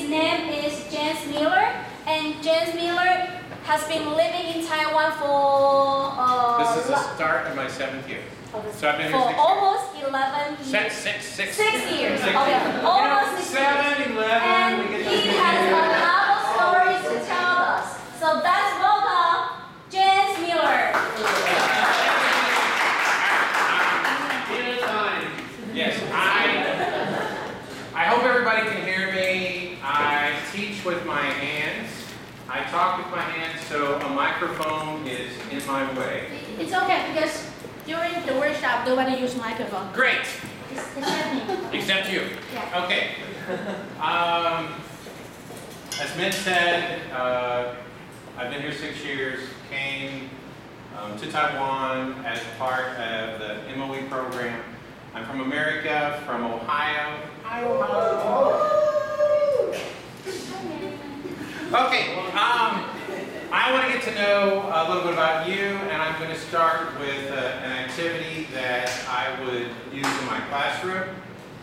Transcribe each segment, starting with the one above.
name is James Miller, and James Miller has been living in Taiwan for this is the start of my 7th year. So I've been here for almost 11 years. 6 years. Okay. Almost 6 years. 7, 11. And he has a lot of stories to tell us. So let's welcome James Miller. Yes, I hope everybody can hear me. I teach with my hands. I talk with my hands, so a microphone is in my way. It's okay because during the workshop, nobody uses microphone. Great. Except me. Except you. Yeah. Okay. As Min said, I've been here 6 years, came to Taiwan as part of the MOE program. I'm from America, from Ohio. Hi, Ohio. Okay, I want to get to know a little bit about you, and I'm going to start with an activity that I would use in my classroom,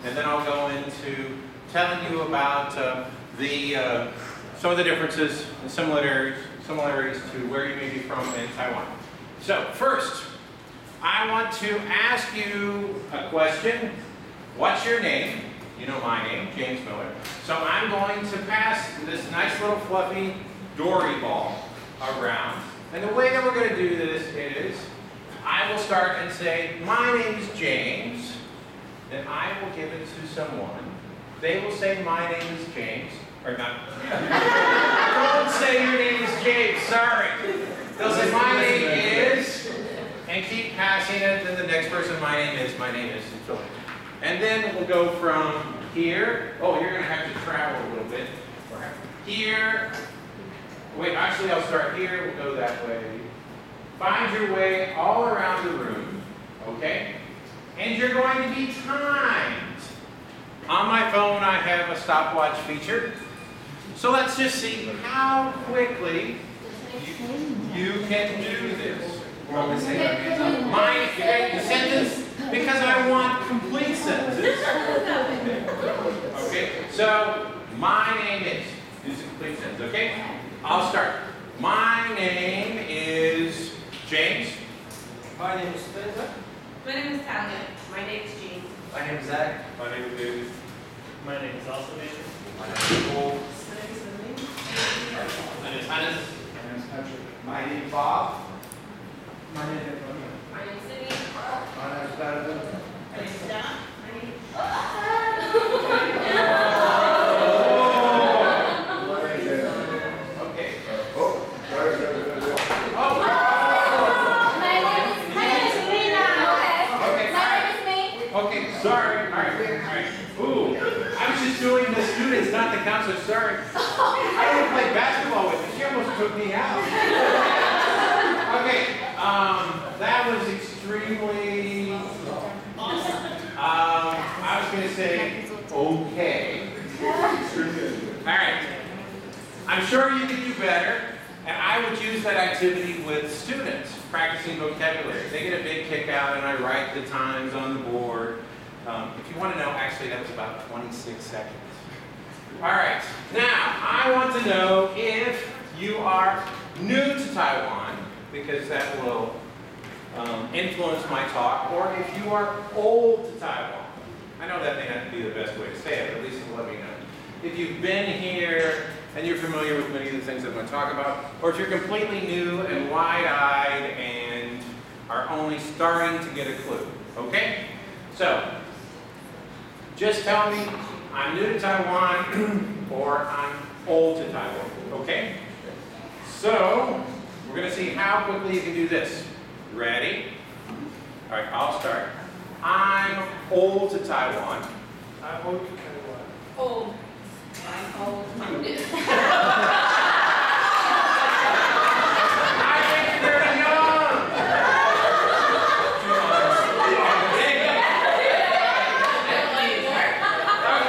and then I'll go into telling you about some of the differences and similarities to where you may be from in Taiwan. So first, I want to ask you a question. What's your name? You know my name, James Miller. So I'm going to pass this nice little fluffy dory ball around. And the way that we're going to do this is, I will start and say, my name is James. Then I will give it to someone. They will say, my name is James. Or not. Don't say your name is James, sorry. They'll say, my name is, and keep passing it. Then the next person, my name is, and so on. And then we'll go from here. Oh, you're going to have to travel a little bit. Here. Wait, actually, I'll start here. We'll go that way. Find your way all around the room. Okay? And you're going to be timed. On my phone, I have a stopwatch feature. So let's just see how quickly you can do this. The sentence, because I want complete sentences. Okay, so my name is a complete sentence, okay? I'll start. My name is James. My name is Spencer. My name is Talia. My name is Jean. My name is Zach. My name is David. My name is also Nathan. My name is Cole. My name is Hannes. My name is Patrick. My name is Bob. My name is Antonio. My name is Sydney. My name is Jonathan. My name is Donna. My name is... Okay. Oh, sorry. Okay, sorry. All right. Ooh, I was just doing the students, not the counselor. Sorry. I don't want to play basketball with you. She almost took me out. Okay, that was extremely awesome. I was going to say okay. All right. I'm sure you can do better, and I would use that activity with students practicing vocabulary. They get a big kick out, and I write the times on the board. If you want to know, actually, that was about 26 seconds. All right. Now, I want to know if you are new to Taiwan, because that will influence my talk, or if you are old to Taiwan. I know that may not be the best way to say it, but at least it'll let me know. If you've been here and you're familiar with many of the things I'm going to talk about, or if you're completely new and wide-eyed and are only starting to get a clue. Okay? So, just tell me I'm new to Taiwan or I'm old to Taiwan. Okay? So, we're going to see how quickly you can do this. Ready? All right, I'll start. I'm old to Taiwan. I'm old to Taiwan. Old. I'm old. I'm new. I think you're young.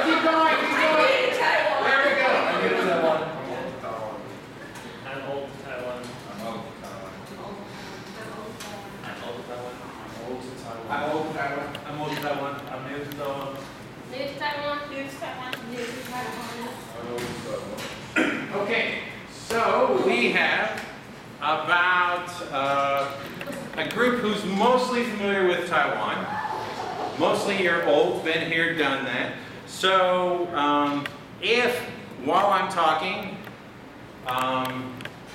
Keep going, keep going. There we go. I'm old to Taiwan. I'm old to Taiwan. I'm old to Taiwan. I'm old to Taiwan. I'm old to Taiwan. I'm old to Taiwan. I'm old to Taiwan. I'm new to Taiwan. New to Taiwan. New to Taiwan. New to Taiwan. I'm old to we have about a group who's mostly familiar with Taiwan. Mostly you're old, been here, done that. So if, while I'm talking,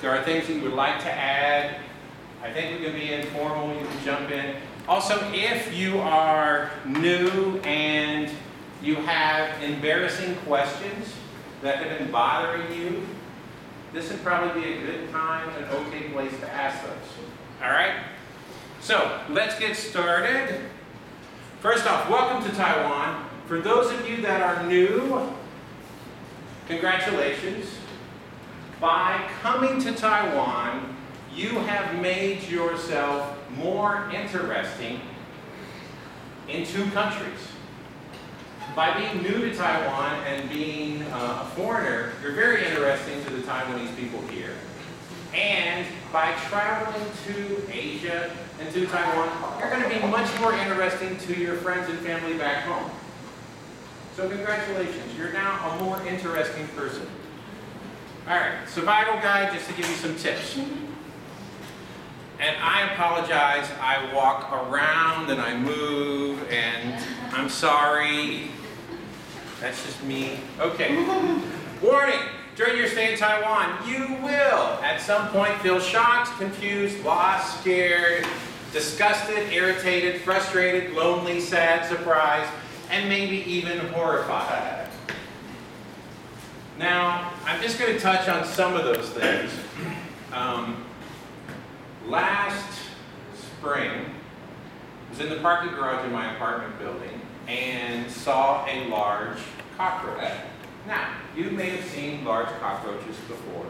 there are things that you would like to add, I think we can be informal, you can jump in. Also, if you are new and you have embarrassing questions that have been bothering you, this would probably be a good time, an okay place to ask those. All right? So, let's get started. First off, welcome to Taiwan. For those of you that are new, congratulations. By coming to Taiwan, you have made yourself more interesting in two countries. By being new to Taiwan and being a foreigner, you're very interesting to the Taiwanese people here. And by traveling to Asia and to Taiwan, you're going to be much more interesting to your friends and family back home. So congratulations, you're now a more interesting person. All right, survival guide, just to give you some tips. And I apologize, I walk around and I move, and I'm sorry. That's just me. Okay. Warning, during your stay in Taiwan, you will at some point feel shocked, confused, lost, scared, disgusted, irritated, frustrated, lonely, sad, surprised, and maybe even horrified. Now, I'm just going to touch on some of those things. Last spring, I was in the parking garage in my apartment building and saw a large cockroach. Now, you may have seen large cockroaches before,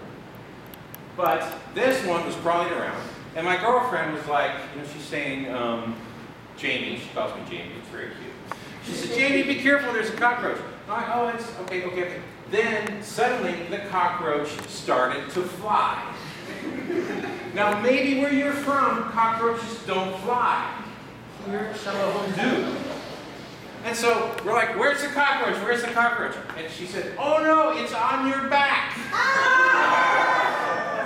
but this one was crawling around, and my girlfriend was like, she's saying, Jamie, she calls me Jamie, it's very cute. She said, Jamie, be careful, there's a cockroach. I'm like, oh, it's okay. Then, suddenly, the cockroach started to fly. Now, maybe where you're from, cockroaches don't fly. Here, some of them do. And so, we're like, where's the cockroach? Where's the cockroach? And she said, oh no, it's on your back.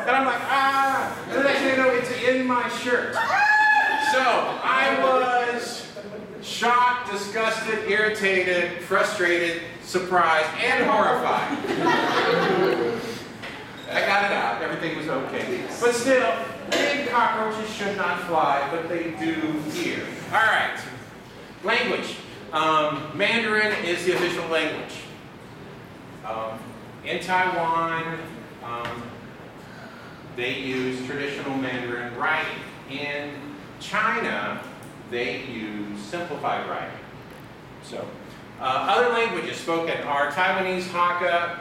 And I'm like, And then I said, no, it's in my shirt. So, I was shocked, disgusted, irritated, frustrated, surprised, and horrified. I got it out, everything was okay. But still, big cockroaches should not fly, but they do here. All right, language. Mandarin is the official language. In Taiwan, they use traditional Mandarin writing. In China, they use simplified writing. So, other languages spoken are Taiwanese, Hakka,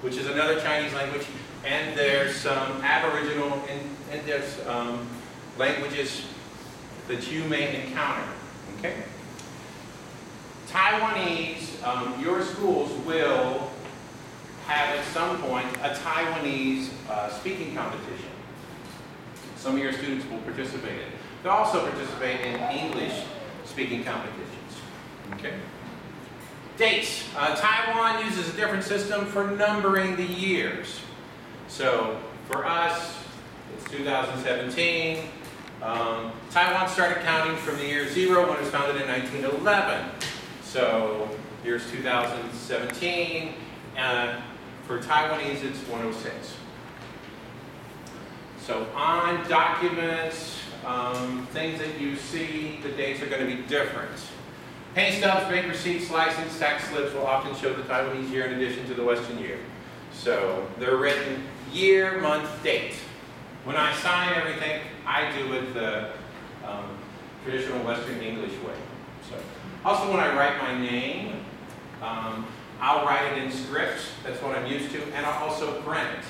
which is another Chinese language, and there's some Aboriginal, and there's languages that you may encounter. Okay? Taiwanese, your schools will have at some point a Taiwanese speaking competition. Some of your students will participate in it. They'll also participate in English speaking competitions. Okay? Dates. Taiwan uses a different system for numbering the years. So for us, it's 2017. Taiwan started counting from the year 0 when it was founded in 1911. So here's 2017. For Taiwanese, it's 106. So on documents, things that you see, the dates are going to be different. Pay stubs, bank receipts, license, tax slips will often show the Taiwanese year in addition to the Western year. So they're written year, month, date. When I sign everything, I do it the traditional Western English way. So, also when I write my name, I'll write it in script. That's what I'm used to, and I'll also print it.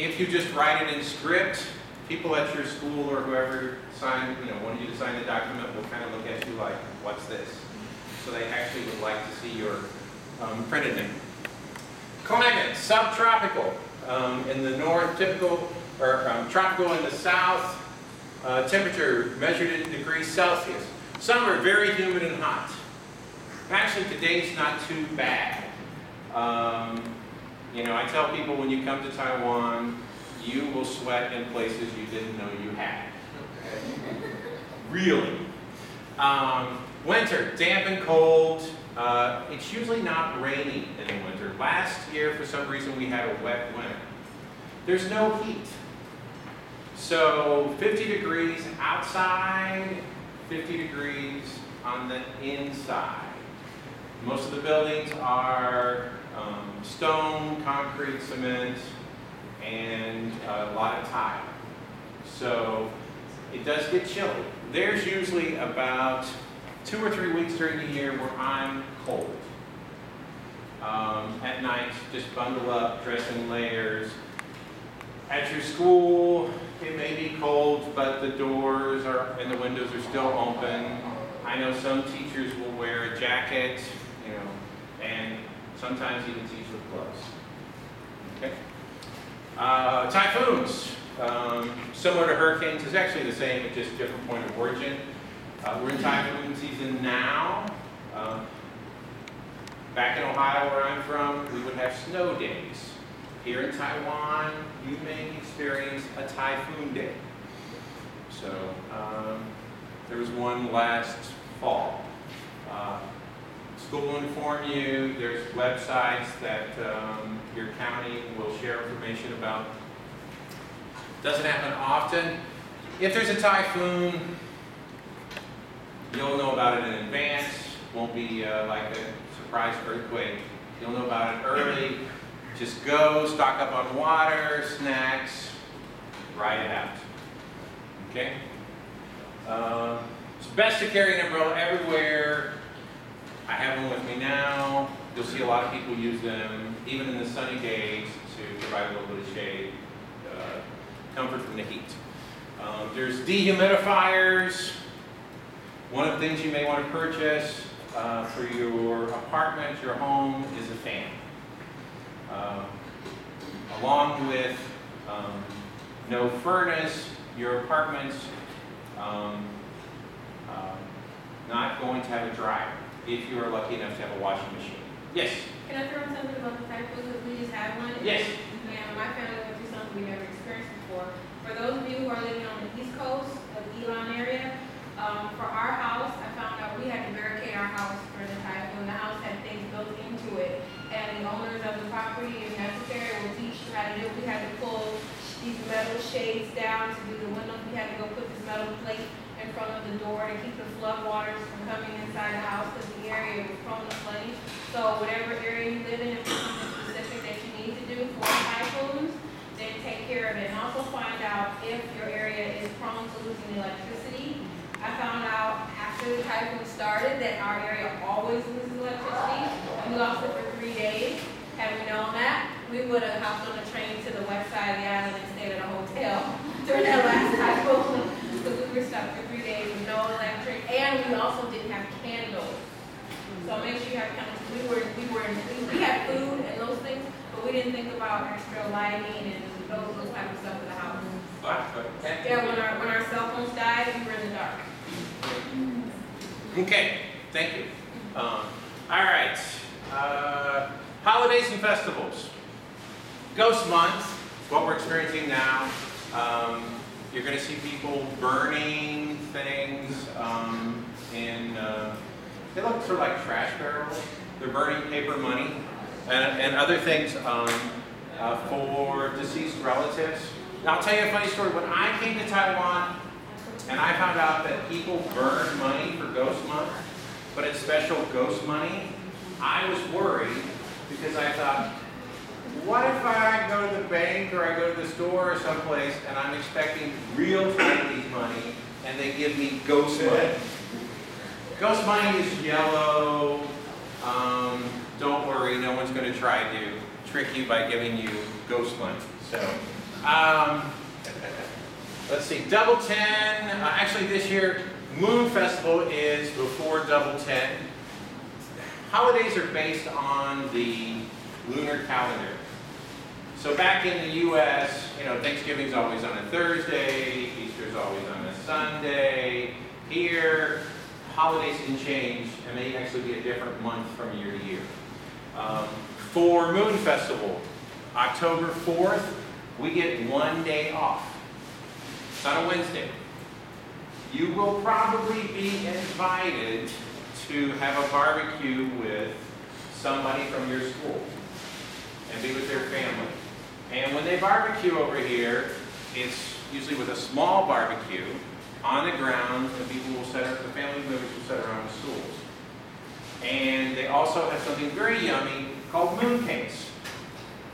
If you just write it in script, people at your school or whoever wanted you to sign the document will kind of look at you like, what's this? So they actually would like to see your printed name. Climate, subtropical. In the north, typical, or tropical in the south. Temperature measured in degrees Celsius. Summer, very humid and hot. Actually, today's not too bad. You know, I tell people when you come to Taiwan, you will sweat in places you didn't know you had. Really. Winter, damp and cold. It's usually not rainy in the winter. Last year, for some reason, we had a wet winter. There's no heat. So 50 degrees outside, 50 degrees on the inside. Most of the buildings are stone, concrete, cement, and a lot of tile. So it does get chilly. There's usually about 2 or 3 weeks during the year where I'm cold. At night, just bundle up, dress in layers. At your school, it may be cold, but the doors and the windows are still open. I know some teachers will wear a jacket, you know, and sometimes even teach with gloves. Okay. Typhoons, similar to hurricanes, is actually the same, it's just different point of origin. We're in typhoon season now. Back in Ohio, where I'm from, we would have snow days. Here in Taiwan, you may experience a typhoon day. So there was one last fall. School will inform you. There's websites that your county will share information about. Doesn't happen often. If there's a typhoon, you'll know about it in advance. Won't be like a surprise earthquake. You'll know about it early. Just go, stock up on water, snacks, ride it out. Okay? It's best to carry an umbrella everywhere. I have one with me now. You'll see a lot of people use them, even in the sunny days, to provide a little bit of shade, comfort from the heat. There's dehumidifiers. One of the things you may want to purchase for your apartment, your home, is a fan. Along with no furnace, your apartment's not going to have a dryer if you are lucky enough to have a washing machine. Yes? Can I throw in something about the typhoon? Because we just had one. Yes. And my family went through something we never experienced before. For those of you who are living on the East Coast, the Elon area, for our house, I found out we had to barricade our house for the typhoon. The house had things built into it. And the owners of the property, if necessary, will teach you how to do it. We had to pull these metal shades down to do the windows. We had to go put this metal plate in front of the door to keep the flood waters from coming inside the house because the area was prone to flooding. So whatever area you live in, if there's something specific that you need to do for typhoons, then take care of it. And also find out if your area is prone to losing electricity. I found out after the typhoon started that our area always loses electricity. We lost it for 3 days. Had we known that, we would have hopped on a train to the west side of the island and stayed at a hotel during that last typhoon. Because we were stuck for 3 days with no electric, and we also didn't have candles. So make sure you have candles. We had food and those things, but we didn't think about extra lighting and those type of stuff in the house. Yeah, when our cell phones died, we were in the dark. Okay, thank you. All right. Holidays and festivals. Ghost Month is what we're experiencing now. You're going to see people burning things they look sort of like trash barrels. They're burning paper money and other things for deceased relatives. Now, I'll tell you a funny story. When I came to Taiwan and I found out that people burn money for Ghost Month, but it's special ghost money, I was worried because I thought, what if I go to the bank or I go to the store or someplace and I'm expecting real Chinese money and they give me ghost money? Ghost money is yellow. Don't worry, no one's going to try to trick you by giving you ghost money. So, let's see, Double 10. Actually, this year, Moon Festival is before Double 10. Holidays are based on the lunar calendar. So back in the U.S., Thanksgiving's always on a Thursday, Easter's always on a Sunday. Here, holidays can change, and they actually be a different month from year to year. For Moon Festival, October 4th, we get 1 day off. It's on a Wednesday. You will probably be invited to have a barbecue with somebody from your school and be with their family. And when they barbecue over here, it's usually with a small barbecue on the ground, and people will set up, the family members will set around the stools. And they also have something very yummy called mooncakes.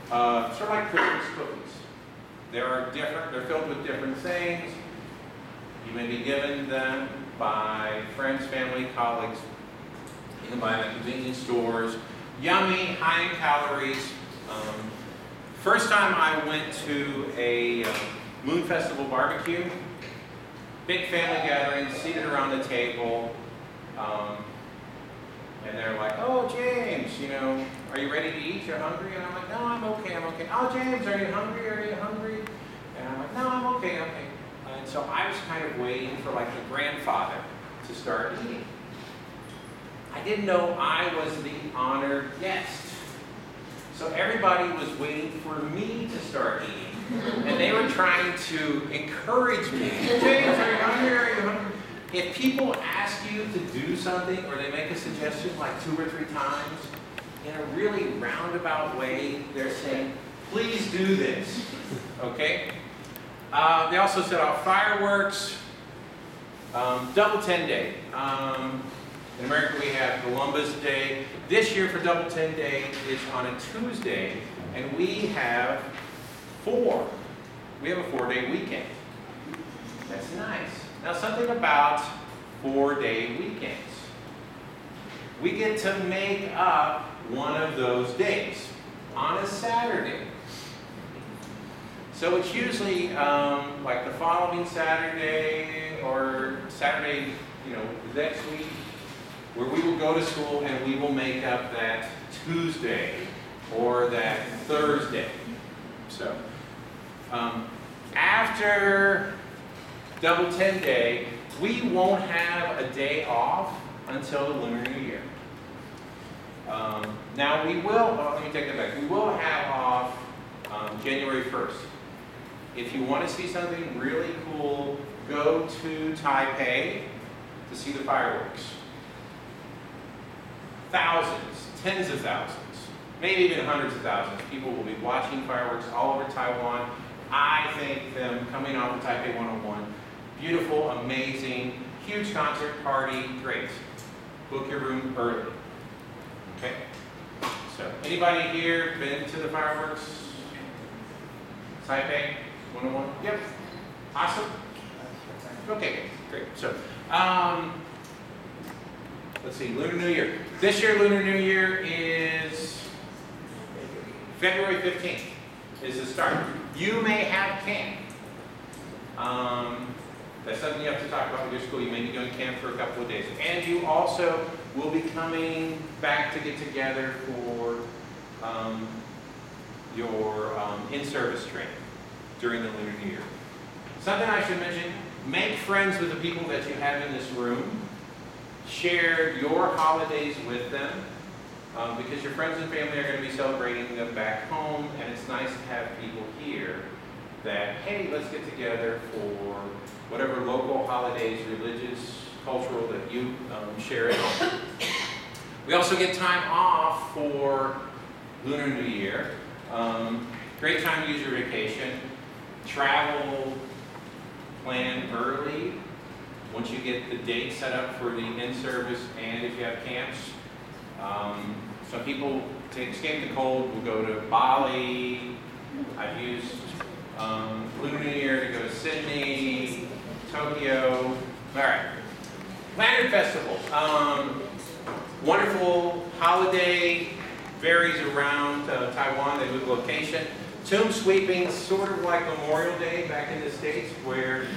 Sort of like Christmas cookies. They're filled with different things. You may be given them by friends, family, colleagues. You can buy them at convenience stores. Yummy, high in calories. First time I went to a Moon Festival barbecue, big family gathering, seated around the table, and they're like, "Oh, James, you know, are you ready to eat? You're hungry?" And I'm like, "No, I'm okay, I'm okay." "Oh, James, are you hungry? Are you hungry?" And I'm like, "No, I'm okay, I'm okay." And so I was kind of waiting for like the grandfather to start eating. I didn't know I was the honored guest. So everybody was waiting for me to start eating. And they were trying to encourage me. "James, are you hungry? Are you hungry?" If people ask you to do something or they make a suggestion like 2 or 3 times, in a really roundabout way, they're saying, "Please do this." Okay? They also set off fireworks. Double 10 Day. In America we have Columbus Day. This year for Double 10 Day is on a Tuesday, and we have a 4-day weekend. That's nice. Now something about 4-day weekends. We get to make up one of those days on a Saturday. So it's usually like the following Saturday or Saturday, next week, where we will go to school and we will make up that Tuesday or that Thursday. So after Double 10 Day, we won't have a day off until the Lunar New Year. Now we will, let me take that back. We will have off January 1st. If you want to see something really cool, go to Taipei to see the fireworks. Thousands, tens of thousands, maybe even hundreds of thousands of people will be watching fireworks all over Taiwan. I think them coming off of Taipei 101, beautiful, amazing, huge concert party, great. Book your room early. Okay? So, anybody here been to the fireworks? Taipei 101? Yep. Awesome. Okay, great. So, let's see, Lunar New Year. This year, Lunar New Year is February 15th is the start. You may have camp. That's something you have to talk about with your school. You may be going to camp for a couple of days. And you also will be coming back to get together for your in-service training during the Lunar New Year. Something I should mention, make friends with the people that you have in this room. Share your holidays with them because your friends and family are going to be celebrating them back home, and it's nice to have people here that, hey, let's get together for whatever local holidays, religious, cultural, that you share at home. We also get time off for Lunar New Year. Great time to use your vacation. Travel, plan early. Once you get the date set up for the in-service and if you have camps. Some people, to escape the cold, will go to Bali. I've used Lunar New Year to go to Sydney, Tokyo. All right. Lantern Festival. Wonderful holiday, varies around Taiwan. They move location. Tomb sweeping, sort of like Memorial Day back in the States, where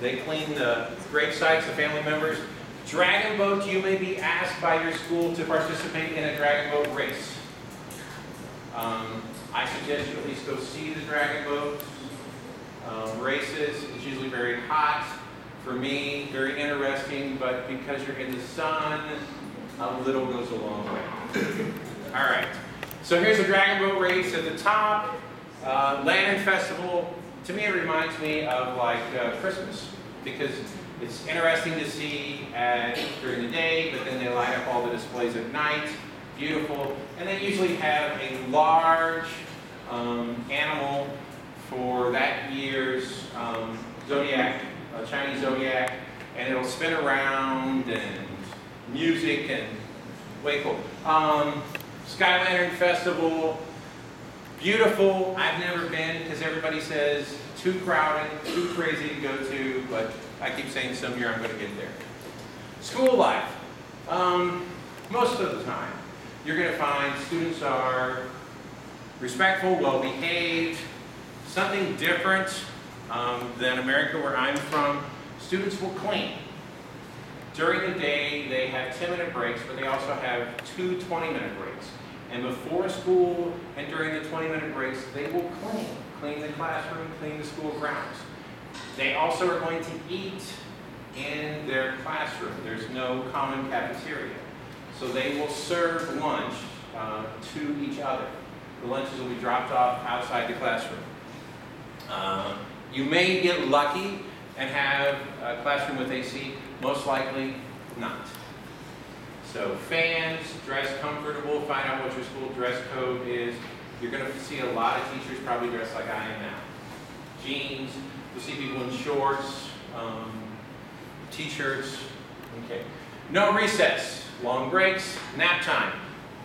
they clean the grave sites of family members. Dragon boat, you may be asked by your school to participate in a dragon boat race. I suggest you at least go see the dragon boat races. It's usually very hot. For me, very interesting, but because you're in the sun, a little goes a long way. All right. So here's a dragon boat race at the top. Lantern Festival, to me it reminds me of like Christmas, because it's interesting to see during the day, but then they light up all the displays at night. Beautiful. And they usually have a large animal for that year's zodiac, Chinese zodiac, and it'll spin around and music and way cool. Sky Lantern Festival, beautiful. I've never been because everybody says too crowded, too crazy to go to, but I keep saying some year I'm going to get there. School life. Most of the time, you're going to find students are respectful, well-behaved, something different than America where I'm from. Students will clean. During the day, they have 10-minute breaks, but they also have 2 20-minute breaks. And before school and during the 20-minute breaks, they will clean. Clean the classroom, clean the school grounds. They also are going to eat in their classroom. There's no common cafeteria. So they will serve lunch to each other. The lunches will be dropped off outside the classroom. You may get lucky and have a classroom with AC, most likely not. So fans, dress comfortable, find out what your school dress code is. You're going to see a lot of teachers probably dressed like I am now. Jeans, you'll see people in shorts, t-shirts, okay. No recess, long breaks, nap time.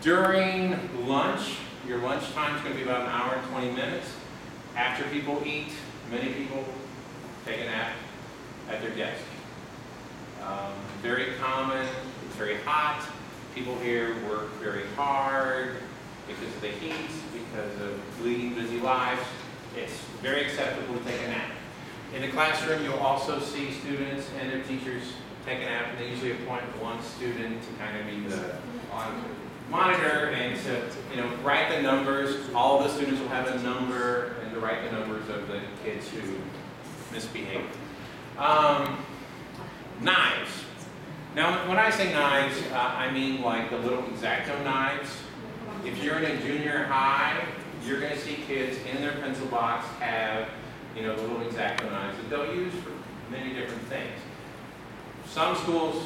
During lunch, your lunch time is going to be about 1 hour and 20 minutes. After people eat, many people take a nap at their desk. Very common, it's very hot. People here work very hard because of the heat, because of leading busy lives. It's very acceptable to take a nap. In the classroom, you'll also see students and their teachers take a nap, and they usually appoint one student to kind of be the monitor and to write the numbers. All the students will have a number and to write the numbers of the kids who misbehave. Knives. Now, when I say knives, I mean like the little X-Acto knives. If you're in a junior high, you're going to see kids in their pencil box have, the little X-Acto knives that they'll use for many different things. Some schools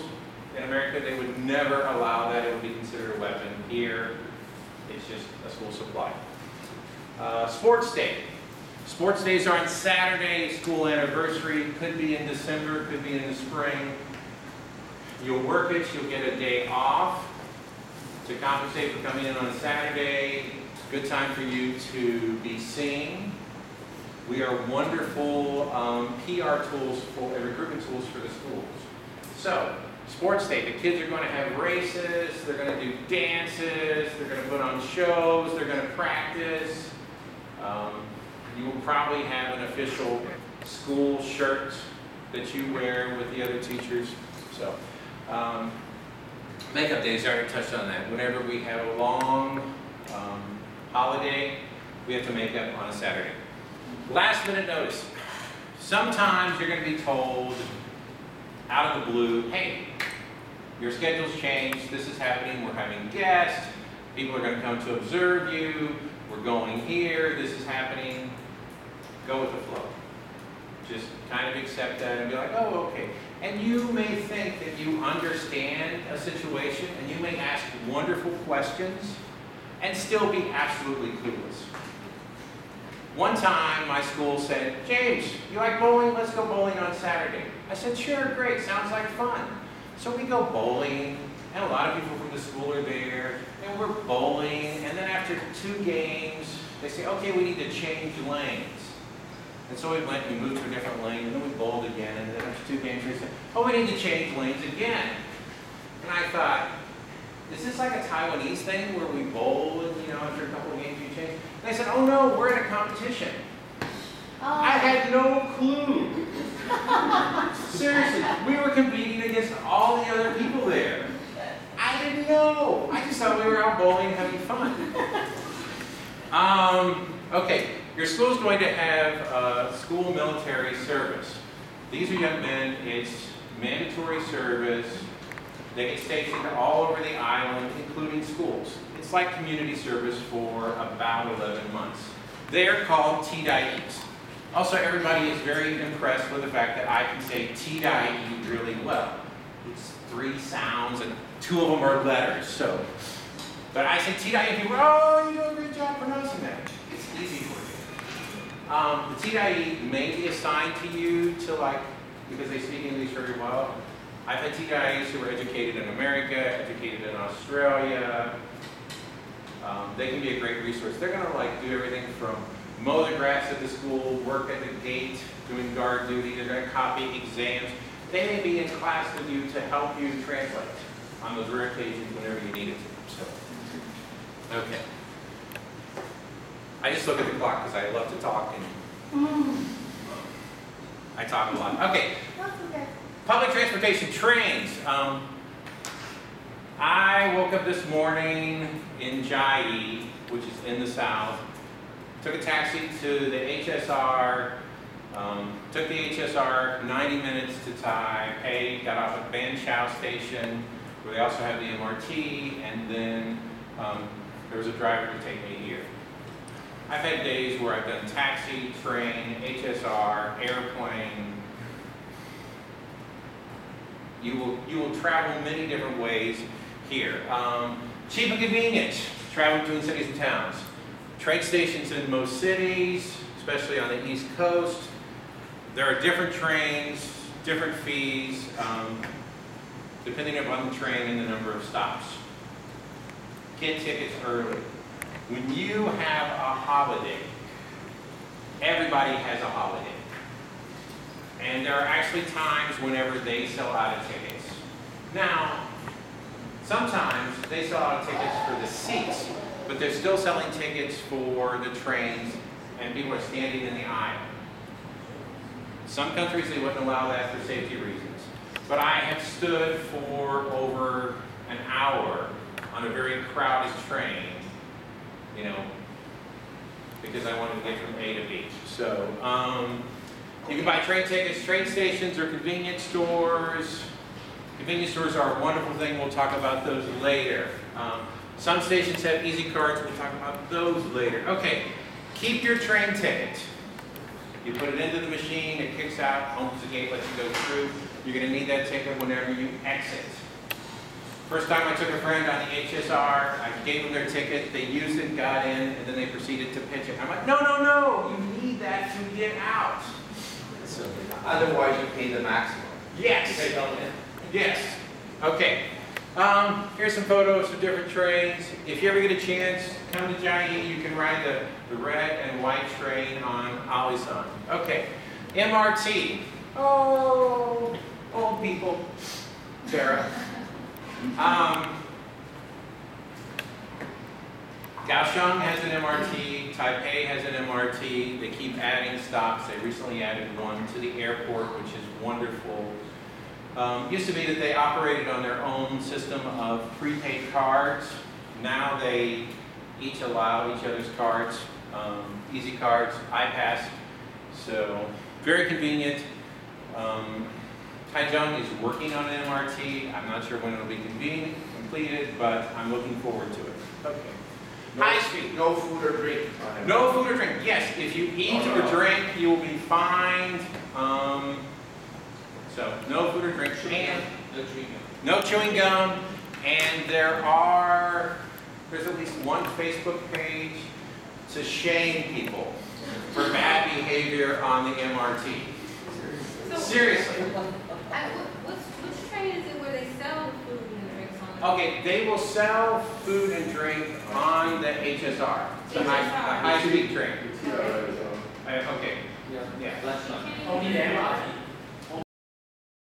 in America, they would never allow that. It would be considered a weapon. Here, it's just a school supply. Sports day. Sports days are on Saturday. School anniversary could be in December, could be in the spring. You'll work it. You'll get a day off to compensate for coming in on a Saturday. Good time for you to be seen. We are wonderful PR tools and recruitment tools for the schools. So, sports day, the kids are going to have races, they're going to do dances, they're going to put on shows, they're going to practice. You will probably have an official school shirt that you wear with the other teachers. So, makeup days, I already touched on that. Whenever we have a long holiday, we have to make up on a Saturday. Last minute notice. Sometimes you're going to be told out of the blue, hey, your schedule's changed, this is happening, we're having guests, people are going to come to observe you, we're going here, this is happening. Go with the flow. Just kind of accept that and be like, oh, okay. And you may think that you understand a situation, and you may ask wonderful questions and still be absolutely clueless. One time, my school said, James, you like bowling? Let's go bowling on Saturday. I said, sure, great, sounds like fun. So we go bowling, and a lot of people from the school are there, and we're bowling, and then after 2 games, they say, okay, we need to change lanes. And so we went and we moved to a different lane, and then we bowled again, and then after 2 games, they said, oh, we need to change lanes again. And I thought, is this like a Taiwanese thing where we bowl and, after a couple of games you change? And they said, oh no, we're in a competition. I had no clue. Seriously, we were competing against all the other people there. I didn't know. I just thought we were out bowling and having fun. Okay, your school's going to have school military service. These are young men. It's mandatory service. They get stationed all over the island, including schools. It's like community service for about 11 months. They are called TDIEs. Also, everybody is very impressed with the fact that I can say TDIE really well. It's 3 sounds and 2 of them are letters. So, but I say TDIE and people, oh, you do a great job pronouncing that. It's easy for you. The TDIE may be assigned to you because they speak English very well. I've had TDIEs who were educated in America, educated in Australia. They can be a great resource. They're going to do everything from mow the grass at the school, work at the gate, doing guard duty. They're going to copy exams. They may be in class with you to help you translate on those rare occasions whenever you need it to. So, okay. I just look at the clock because I love to talk and I talk a lot. Okay. Public transportation, trains. I woke up this morning in Jai, which is in the south, took a taxi to the HSR, took the HSR 90 minutes to Taipei, got off at Ban Chao Station, where they also have the MRT, and then there was a driver to take me here. I've had days where I've done taxi, train, HSR, airplane. You will travel many different ways here. Cheap and convenient, travel between cities and towns. Train stations in most cities, especially on the East Coast. There are different trains, different fees, depending upon the train and the number of stops. Get tickets early. When you have a holiday, everybody has a holiday. And there are actually times whenever they sell out of tickets. Now, sometimes they sell out of tickets for the seats, but they're still selling tickets for the trains, and people are standing in the aisle. Some countries, they wouldn't allow that for safety reasons. But I have stood for over an hour on a very crowded train, because I wanted to get from A to B. So, you can buy train tickets, train stations, or convenience stores. Convenience stores are a wonderful thing. We'll talk about those later. Some stations have easy cards. We'll talk about those later. Okay, keep your train ticket. You put it into the machine, it kicks out, opens the gate, lets you go through. You're going to need that ticket whenever you exit. First time I took a friend on the HSR, I gave them their ticket, they used it, got in, and then they proceeded to pitch it. I'm like, no, you need that to get out. So, Otherwise, you pay the maximum. yes. Yes. Okay. Here's some photos of different trains. If you ever get a chance, come to Jai. You can ride the red and white train on Alisan. Okay. MRT. Oh, old people. Sarah. Kaohsiung has an MRT. Taipei has an MRT. They keep adding stops. They recently added one to the airport, which is wonderful. Used to be that they operated on their own system of prepaid cards. Now they each allow each other's cards, easy cards, iPass. So very convenient. Taichung is working on an MRT. I'm not sure when it'll be completed, but I'm looking forward to it. Okay. High speed. No food or drink. No food or drink. Yes, if you eat or drink, you will be fined. So no food or drink, and no chewing gum, and there's at least one Facebook page to shame people for bad behavior on the MRT. So, Seriously. Which train is it where they sell the food and drinks on the Okay, they will sell food and drink on the HSR, the high-speed train. Okay. Yeah. Only the MRT.